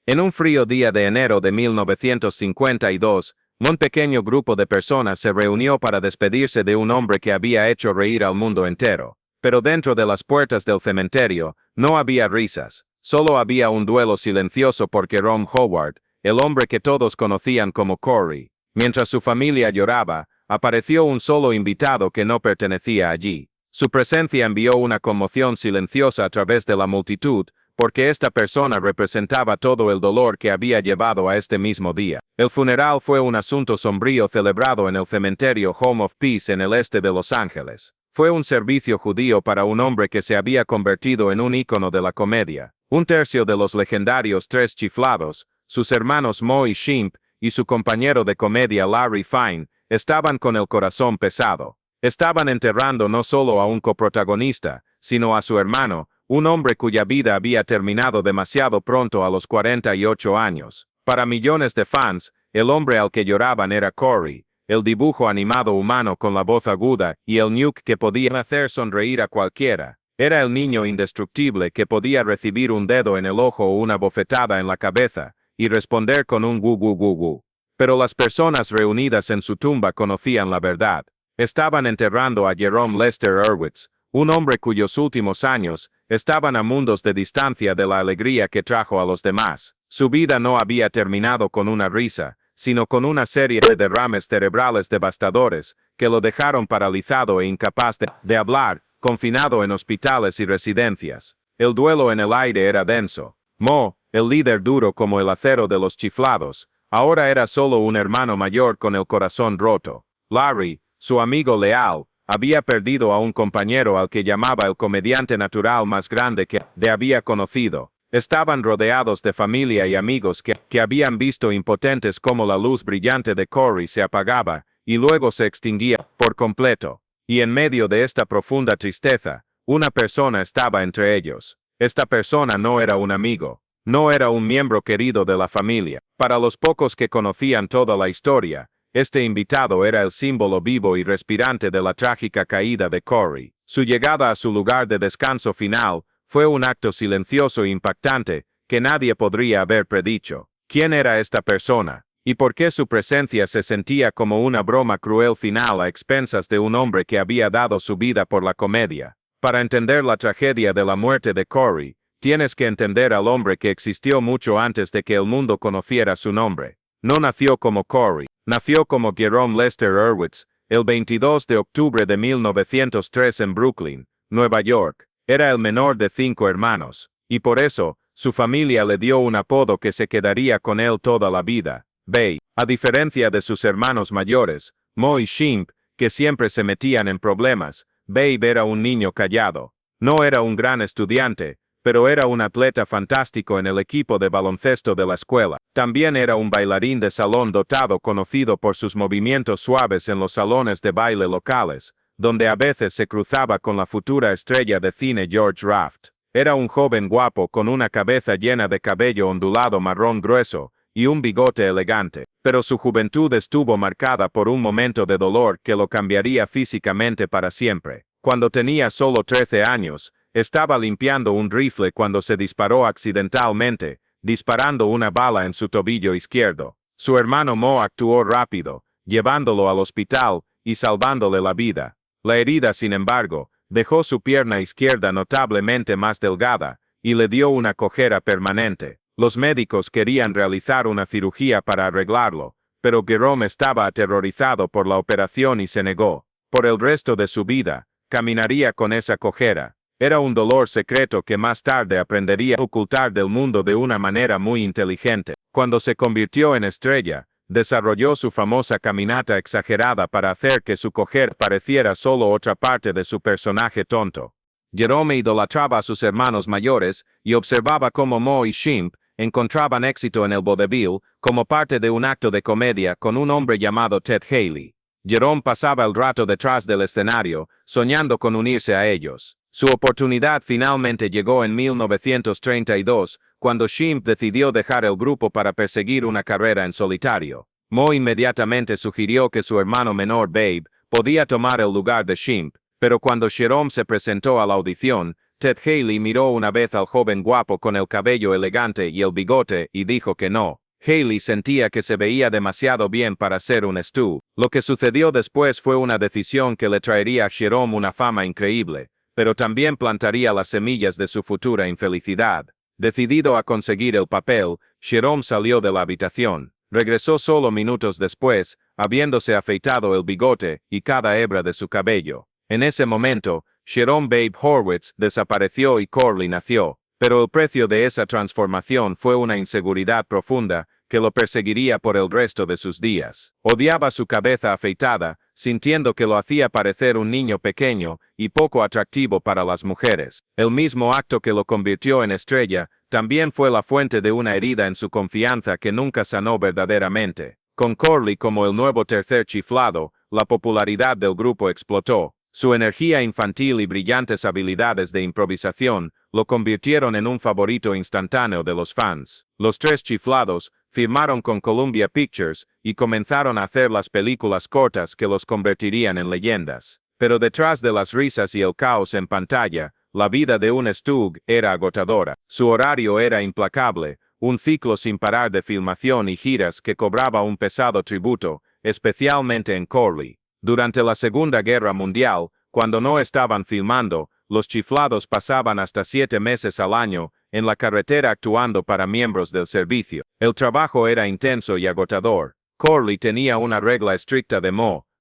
En un frío día de enero de 1952, un pequeño grupo de personas se reunió para despedirse de un hombre que había hecho reír al mundo entero. Pero dentro de las puertas del cementerio, no había risas, solo había un duelo silencioso por Jerome Howard, el hombre que todos conocían como Corey. Mientras su familia lloraba, apareció un solo invitado que no pertenecía allí. Su presencia envió una conmoción silenciosa a través de la multitud, porque esta persona representaba todo el dolor que había llevado a este mismo día. El funeral fue un asunto sombrío celebrado en el cementerio Home of Peace en el este de Los Ángeles. Fue un servicio judío para un hombre que se había convertido en un ícono de la comedia. Un tercio de los legendarios Tres Chiflados, sus hermanos Moe y Shemp, y su compañero de comedia Larry Fine, estaban con el corazón pesado. Estaban enterrando no solo a un coprotagonista, sino a su hermano, un hombre cuya vida había terminado demasiado pronto a los 48 años. Para millones de fans, el hombre al que lloraban era Corey, el dibujo animado humano con la voz aguda y el nuke que podía hacer sonreír a cualquiera. Era el niño indestructible que podía recibir un dedo en el ojo o una bofetada en la cabeza, y responder con un gu gu gu gu. Pero las personas reunidas en su tumba conocían la verdad. Estaban enterrando a Jerome Lester Hurwitz, un hombre cuyos últimos años estaban a mundos de distancia de la alegría que trajo a los demás. Su vida no había terminado con una risa, sino con una serie de derrames cerebrales devastadores que lo dejaron paralizado e incapaz de hablar, confinado en hospitales y residencias. El duelo en el aire era denso. Moe, el líder duro como el acero de los chiflados, ahora era solo un hermano mayor con el corazón roto. Larry, su amigo leal, había perdido a un compañero al que llamaba el comediante natural más grande que había conocido. Estaban rodeados de familia y amigos que habían visto impotentes cómo la luz brillante de Corey se apagaba y luego se extinguía por completo. Y en medio de esta profunda tristeza, una persona estaba entre ellos. Esta persona no era un amigo, no era un miembro querido de la familia. Para los pocos que conocían toda la historia, este invitado era el símbolo vivo y respirante de la trágica caída de Corey. Su llegada a su lugar de descanso final fue un acto silencioso e impactante que nadie podría haber predicho. ¿Quién era esta persona? ¿Y por qué su presencia se sentía como una broma cruel final a expensas de un hombre que había dado su vida por la comedia? Para entender la tragedia de la muerte de Corey, tienes que entender al hombre que existió mucho antes de que el mundo conociera su nombre. No nació como Corey. Nació como Jerome Lester Hurwitz, el 22 de octubre de 1903 en Brooklyn, Nueva York. Era el menor de 5 hermanos, y por eso, su familia le dio un apodo que se quedaría con él toda la vida, Babe. A diferencia de sus hermanos mayores, Moe y Shemp, que siempre se metían en problemas, Babe era un niño callado. No era un gran estudiante, pero era un atleta fantástico en el equipo de baloncesto de la escuela. También era un bailarín de salón dotado conocido por sus movimientos suaves en los salones de baile locales, donde a veces se cruzaba con la futura estrella de cine George Raft. Era un joven guapo con una cabeza llena de cabello ondulado marrón grueso y un bigote elegante, pero su juventud estuvo marcada por un momento de dolor que lo cambiaría físicamente para siempre. Cuando tenía solo 13 años, estaba limpiando un rifle cuando se disparó accidentalmente, disparando una bala en su tobillo izquierdo. Su hermano Moe actuó rápido, llevándolo al hospital y salvándole la vida. La herida, sin embargo, dejó su pierna izquierda notablemente más delgada y le dio una cojera permanente. Los médicos querían realizar una cirugía para arreglarlo, pero Jerome estaba aterrorizado por la operación y se negó. Por el resto de su vida, caminaría con esa cojera. Era un dolor secreto que más tarde aprendería a ocultar del mundo de una manera muy inteligente. Cuando se convirtió en estrella, desarrolló su famosa caminata exagerada para hacer que su cojer pareciera solo otra parte de su personaje tonto. Jerome idolatraba a sus hermanos mayores y observaba cómo Moe y Shemp encontraban éxito en el vodevil como parte de un acto de comedia con un hombre llamado Ted Haley. Jerome pasaba el rato detrás del escenario, soñando con unirse a ellos. Su oportunidad finalmente llegó en 1932, cuando Shemp decidió dejar el grupo para perseguir una carrera en solitario. Moe inmediatamente sugirió que su hermano menor Babe podía tomar el lugar de Shemp, pero cuando Jerome se presentó a la audición, Ted Haley miró una vez al joven guapo con el cabello elegante y el bigote y dijo que no. Haley sentía que se veía demasiado bien para ser un Stu. Lo que sucedió después fue una decisión que le traería a Jerome una fama increíble, pero también plantaría las semillas de su futura infelicidad. Decidido a conseguir el papel, Jerome salió de la habitación. Regresó solo minutos después, habiéndose afeitado el bigote y cada hebra de su cabello. En ese momento, Jerome Babe Horwitz desapareció y Corley nació, pero el precio de esa transformación fue una inseguridad profunda que lo perseguiría por el resto de sus días. Odiaba su cabeza afeitada, sintiendo que lo hacía parecer un niño pequeño y poco atractivo para las mujeres. El mismo acto que lo convirtió en estrella también fue la fuente de una herida en su confianza que nunca sanó verdaderamente. Con Corley como el nuevo tercer chiflado, la popularidad del grupo explotó. Su energía infantil y brillantes habilidades de improvisación lo convirtieron en un favorito instantáneo de los fans. Los tres chiflados firmaron con Columbia Pictures y comenzaron a hacer las películas cortas que los convertirían en leyendas. Pero detrás de las risas y el caos en pantalla, la vida de un Stug era agotadora. Su horario era implacable, un ciclo sin parar de filmación y giras que cobraba un pesado tributo, especialmente en Corley. Durante la Segunda Guerra Mundial, cuando no estaban filmando, los chiflados pasaban hasta 7 meses al año en la carretera actuando para miembros del servicio. El trabajo era intenso y agotador. Corley tenía una regla estricta de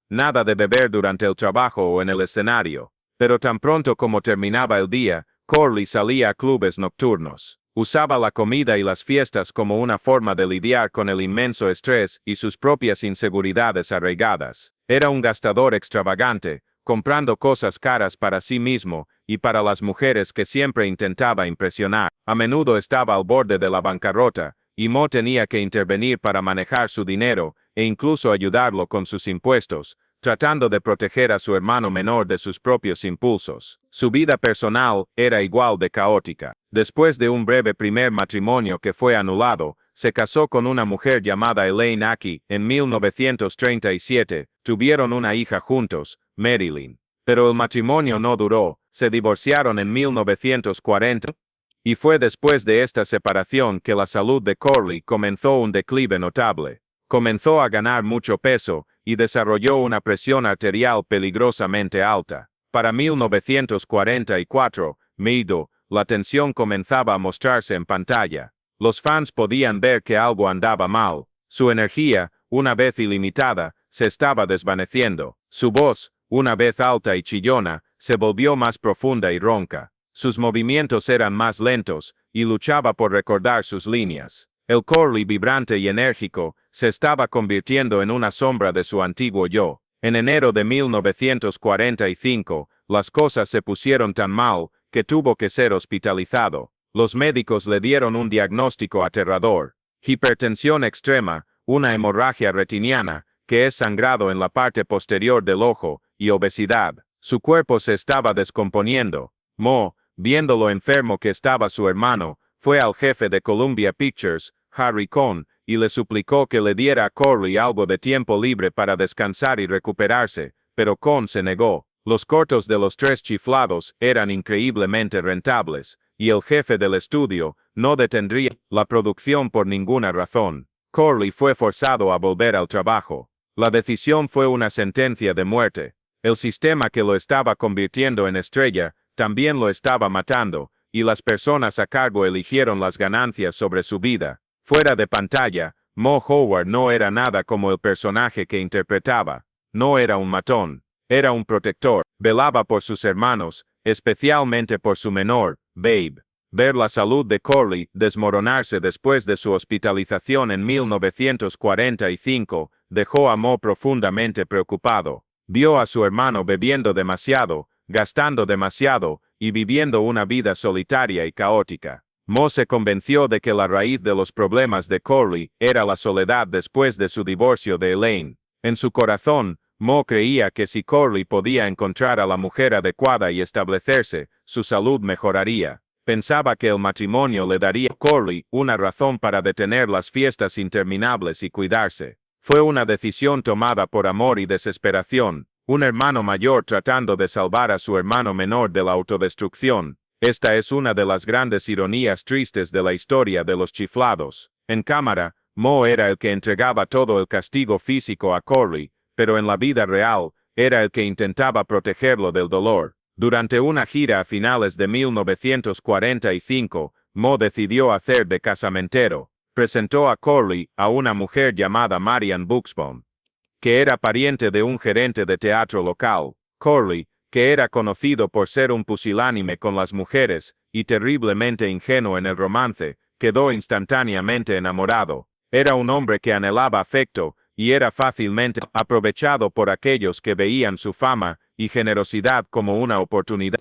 nada de beber durante el trabajo o en el escenario. Pero tan pronto como terminaba el día, Corley salía a clubes nocturnos. Usaba la comida y las fiestas como una forma de lidiar con el inmenso estrés y sus propias inseguridades arraigadas. Era un gastador extravagante, comprando cosas caras para sí mismo y para las mujeres que siempre intentaba impresionar. A menudo estaba al borde de la bancarrota, y Mo tenía que intervenir para manejar su dinero e incluso ayudarlo con sus impuestos, tratando de proteger a su hermano menor de sus propios impulsos. Su vida personal era igual de caótica. Después de un breve primer matrimonio que fue anulado, se casó con una mujer llamada Elaine Aki en 1937, tuvieron una hija juntos, Marilyn. Pero el matrimonio no duró, se divorciaron en 1940, y fue después de esta separación que la salud de Corley comenzó un declive notable. Comenzó a ganar mucho peso y desarrolló una presión arterial peligrosamente alta. Para 1944, la tensión comenzaba a mostrarse en pantalla. Los fans podían ver que algo andaba mal. Su energía, una vez ilimitada, se estaba desvaneciendo. Su voz, una vez alta y chillona, se volvió más profunda y ronca. Sus movimientos eran más lentos, y luchaba por recordar sus líneas. El Corley vibrante y enérgico se estaba convirtiendo en una sombra de su antiguo yo. En enero de 1945, las cosas se pusieron tan mal que tuvo que ser hospitalizado. Los médicos le dieron un diagnóstico aterrador: hipertensión extrema, una hemorragia retiniana, que es sangrado en la parte posterior del ojo, y obesidad. Su cuerpo se estaba descomponiendo. Mo, viendo lo enfermo que estaba su hermano, fue al jefe de Columbia Pictures, Harry Cohn, y le suplicó que le diera a Corley algo de tiempo libre para descansar y recuperarse, pero Cohn se negó. Los cortos de los tres chiflados eran increíblemente rentables, y el jefe del estudio no detendría la producción por ninguna razón. Corley fue forzado a volver al trabajo. La decisión fue una sentencia de muerte. El sistema que lo estaba convirtiendo en estrella también lo estaba matando, y las personas a cargo eligieron las ganancias sobre su vida. Fuera de pantalla, Mo Howard no era nada como el personaje que interpretaba. No era un matón. Era un protector. Velaba por sus hermanos, especialmente por su menor, Babe. Ver la salud de Corley desmoronarse después de su hospitalización en 1945 dejó a Mo profundamente preocupado. Vio a su hermano bebiendo demasiado, gastando demasiado y viviendo una vida solitaria y caótica. Mo se convenció de que la raíz de los problemas de Corley era la soledad después de su divorcio de Elaine. En su corazón, Mo creía que si Corley podía encontrar a la mujer adecuada y establecerse, su salud mejoraría. Pensaba que el matrimonio le daría a Corley una razón para detener las fiestas interminables y cuidarse. Fue una decisión tomada por amor y desesperación, un hermano mayor tratando de salvar a su hermano menor de la autodestrucción. Esta es una de las grandes ironías tristes de la historia de los chiflados. En cámara, Mo era el que entregaba todo el castigo físico a Corley, pero en la vida real, era el que intentaba protegerlo del dolor. Durante una gira a finales de 1945, Mo decidió hacer de casamentero. Presentó a Corley a una mujer llamada Marian Buxbaum, que era pariente de un gerente de teatro local. Corley, que era conocido por ser un pusilánime con las mujeres y terriblemente ingenuo en el romance, quedó instantáneamente enamorado. Era un hombre que anhelaba afecto y era fácilmente aprovechado por aquellos que veían su fama y generosidad como una oportunidad.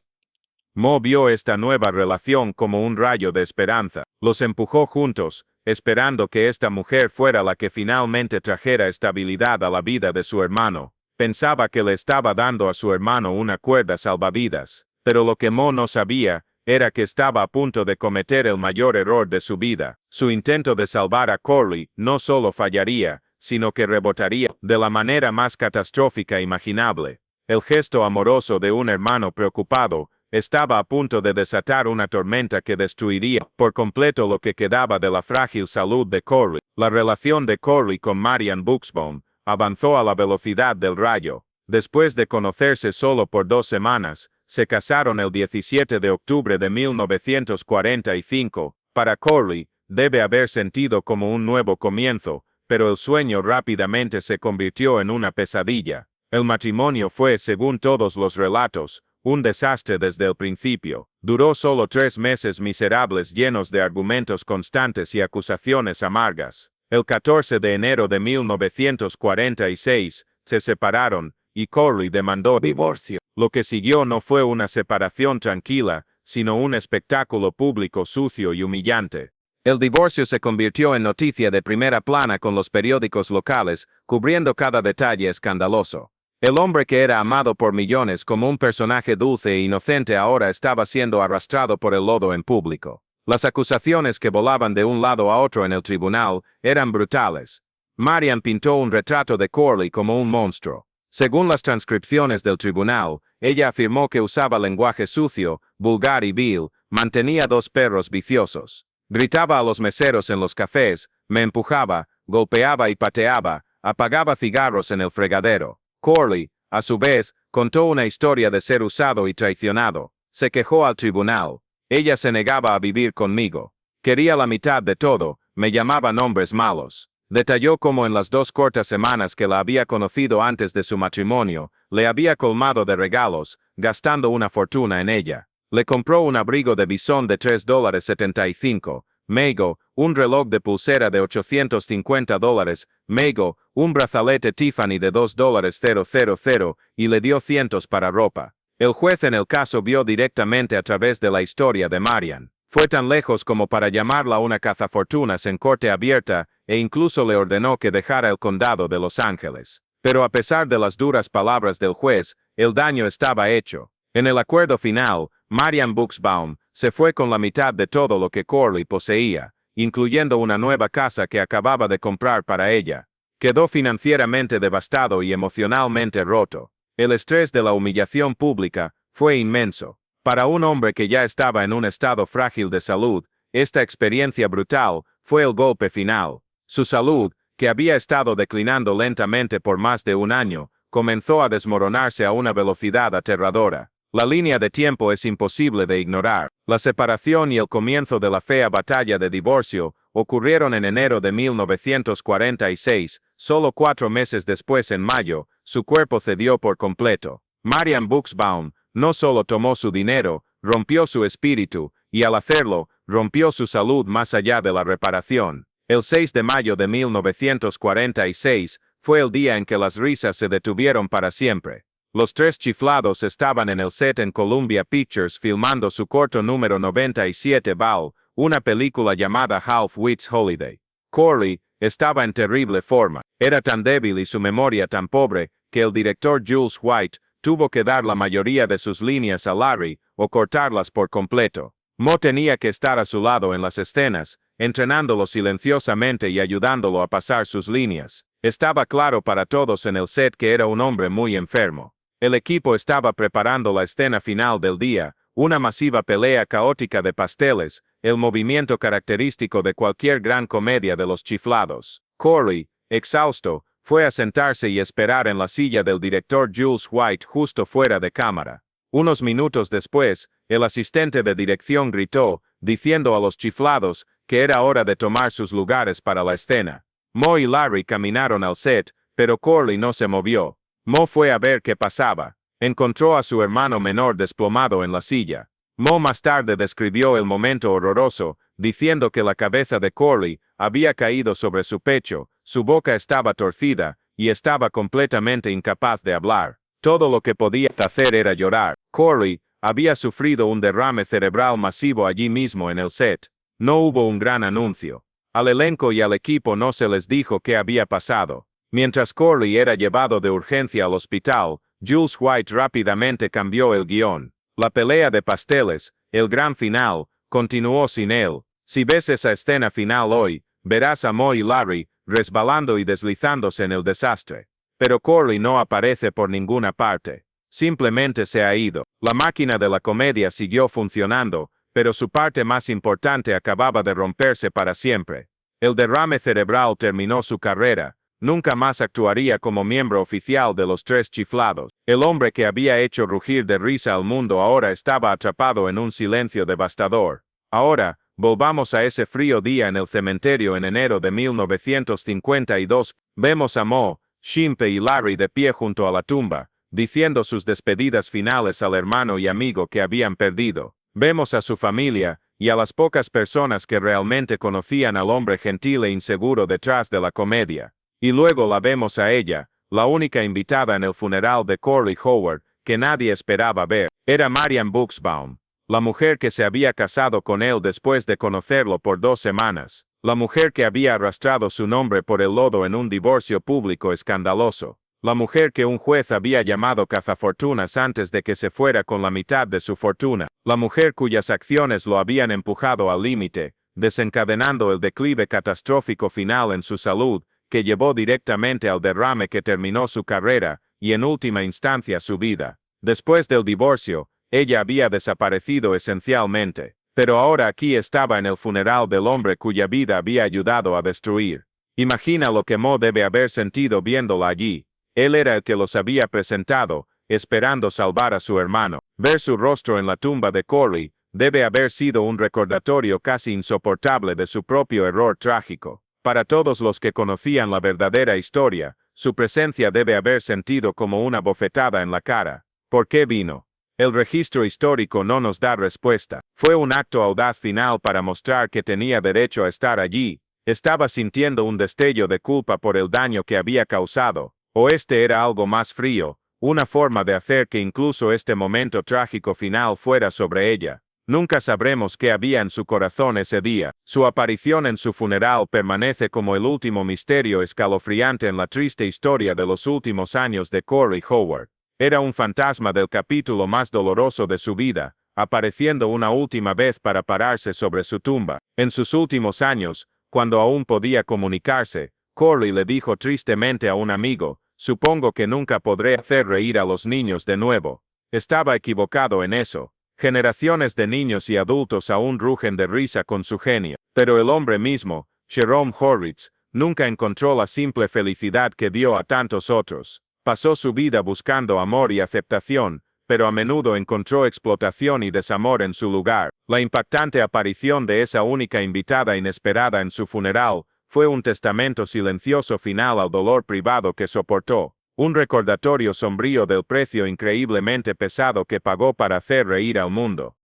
Mo vio esta nueva relación como un rayo de esperanza. Los empujó juntos, esperando que esta mujer fuera la que finalmente trajera estabilidad a la vida de su hermano. Pensaba que le estaba dando a su hermano una cuerda salvavidas, pero lo que Mo no sabía era que estaba a punto de cometer el mayor error de su vida. Su intento de salvar a Corley no solo fallaría, sino que rebotaría de la manera más catastrófica imaginable. El gesto amoroso de un hermano preocupado estaba a punto de desatar una tormenta que destruiría por completo lo que quedaba de la frágil salud de Corley. La relación de Corley con Marian Buxbaum avanzó a la velocidad del rayo. Después de conocerse solo por 2 semanas, se casaron el 17 de octubre de 1945. Para Corley, debe haber sentido como un nuevo comienzo, pero el sueño rápidamente se convirtió en una pesadilla. El matrimonio fue, según todos los relatos, un desastre desde el principio. Duró solo 3 meses miserables llenos de argumentos constantes y acusaciones amargas. El 14 de enero de 1946, se separaron, y Corley demandó divorcio. Lo que siguió no fue una separación tranquila, sino un espectáculo público sucio y humillante. El divorcio se convirtió en noticia de primera plana con los periódicos locales, cubriendo cada detalle escandaloso. El hombre que era amado por millones como un personaje dulce e inocente ahora estaba siendo arrastrado por el lodo en público. Las acusaciones que volaban de un lado a otro en el tribunal eran brutales. Marian pintó un retrato de Corley como un monstruo. Según las transcripciones del tribunal, ella afirmó que usaba lenguaje sucio, vulgar y vil, mantenía 2 perros viciosos. Gritaba a los meseros en los cafés, me empujaba, golpeaba y pateaba, apagaba cigarros en el fregadero. Corley, a su vez, contó una historia de ser usado y traicionado. Se quejó al tribunal. Ella se negaba a vivir conmigo. Quería la mitad de todo, me llamaba nombres malos. Detalló cómo en las 2 cortas semanas que la había conocido antes de su matrimonio, le había colmado de regalos, gastando una fortuna en ella. Le compró un abrigo de bisón de $3.75, Mego, un reloj de pulsera de $850, Mego, un brazalete Tiffany de $2.000 y le dio cientos para ropa. El juez en el caso vio directamente a través de la historia de Marian. Fue tan lejos como para llamarla una cazafortunas en corte abierta e incluso le ordenó que dejara el condado de Los Ángeles. Pero a pesar de las duras palabras del juez, el daño estaba hecho. En el acuerdo final, Marian Buxbaum se fue con la mitad de todo lo que Corley poseía, incluyendo una nueva casa que acababa de comprar para ella. Quedó financieramente devastado y emocionalmente roto. El estrés de la humillación pública fue inmenso. Para un hombre que ya estaba en un estado frágil de salud, esta experiencia brutal fue el golpe final. Su salud, que había estado declinando lentamente por más de un año, comenzó a desmoronarse a una velocidad aterradora. La línea de tiempo es imposible de ignorar. La separación y el comienzo de la fea batalla de divorcio ocurrieron en enero de 1946, solo 4 meses después en mayo, su cuerpo cedió por completo. Marian Buxbaum no solo tomó su dinero, rompió su espíritu, y al hacerlo, rompió su salud más allá de la reparación. El 6 de mayo de 1946 fue el día en que las risas se detuvieron para siempre. Los 3 chiflados estaban en el set en Columbia Pictures filmando su corto número 97 Ball, una película llamada Half Wits Holiday. Corley estaba en terrible forma. Era tan débil y su memoria tan pobre que el director Jules White tuvo que dar la mayoría de sus líneas a Larry o cortarlas por completo. Mo tenía que estar a su lado en las escenas, entrenándolo silenciosamente y ayudándolo a pasar sus líneas. Estaba claro para todos en el set que era un hombre muy enfermo. El equipo estaba preparando la escena final del día, una masiva pelea caótica de pasteles, el movimiento característico de cualquier gran comedia de los chiflados. Corley, exhausto, fue a sentarse y esperar en la silla del director Jules White justo fuera de cámara. Unos minutos después, el asistente de dirección gritó, diciendo a los chiflados que era hora de tomar sus lugares para la escena. Moe y Larry caminaron al set, pero Corley no se movió. Moe fue a ver qué pasaba. Encontró a su hermano menor desplomado en la silla. Moe más tarde describió el momento horroroso, diciendo que la cabeza de Corley había caído sobre su pecho, su boca estaba torcida, y estaba completamente incapaz de hablar. Todo lo que podía hacer era llorar. Corley había sufrido un derrame cerebral masivo allí mismo en el set. No hubo un gran anuncio. Al elenco y al equipo no se les dijo qué había pasado. Mientras Corley era llevado de urgencia al hospital, Jules White rápidamente cambió el guión. La pelea de pasteles, el gran final, continuó sin él. Si ves esa escena final hoy, verás a Moe y Larry resbalando y deslizándose en el desastre. Pero Corley no aparece por ninguna parte. Simplemente se ha ido. La máquina de la comedia siguió funcionando, pero su parte más importante acababa de romperse para siempre. El derrame cerebral terminó su carrera. Nunca más actuaría como miembro oficial de los Tres Chiflados. El hombre que había hecho rugir de risa al mundo ahora estaba atrapado en un silencio devastador. Ahora, volvamos a ese frío día en el cementerio en enero de 1952. Vemos a Moe, Shimpe y Larry de pie junto a la tumba, diciendo sus despedidas finales al hermano y amigo que habían perdido. Vemos a su familia, y a las pocas personas que realmente conocían al hombre gentil e inseguro detrás de la comedia. Y luego la vemos a ella, la única invitada en el funeral de Corley Howard, que nadie esperaba ver. Era Marian Buxbaum, la mujer que se había casado con él después de conocerlo por 2 semanas, la mujer que había arrastrado su nombre por el lodo en un divorcio público escandaloso, la mujer que un juez había llamado cazafortunas antes de que se fuera con la mitad de su fortuna, la mujer cuyas acciones lo habían empujado al límite, desencadenando el declive catastrófico final en su salud, que llevó directamente al derrame que terminó su carrera, y en última instancia su vida. Después del divorcio, ella había desaparecido esencialmente, pero ahora aquí estaba en el funeral del hombre cuya vida había ayudado a destruir. Imagina lo que Moe debe haber sentido viéndola allí. Él era el que los había presentado, esperando salvar a su hermano. Ver su rostro en la tumba de Corley debe haber sido un recordatorio casi insoportable de su propio error trágico. Para todos los que conocían la verdadera historia, su presencia debe haber sentido como una bofetada en la cara. ¿Por qué vino? El registro histórico no nos da respuesta. Fue un acto audaz final para mostrar que tenía derecho a estar allí. Estaba sintiendo un destello de culpa por el daño que había causado. O este era algo más frío, una forma de hacer que incluso este momento trágico final fuera sobre ella. Nunca sabremos qué había en su corazón ese día. Su aparición en su funeral permanece como el último misterio escalofriante en la triste historia de los últimos años de Corley Howard. Era un fantasma del capítulo más doloroso de su vida, apareciendo una última vez para pararse sobre su tumba. En sus últimos años, cuando aún podía comunicarse, Corley le dijo tristemente a un amigo, «Supongo que nunca podré hacer reír a los niños de nuevo». Estaba equivocado en eso. Generaciones de niños y adultos aún rugen de risa con su genio. Pero el hombre mismo, Jerome Horwitz, nunca encontró la simple felicidad que dio a tantos otros. Pasó su vida buscando amor y aceptación, pero a menudo encontró explotación y desamor en su lugar. La impactante aparición de esa única invitada inesperada en su funeral fue un testamento silencioso final al dolor privado que soportó. Un recordatorio sombrío del precio increíblemente pesado que pagó para hacer reír al mundo.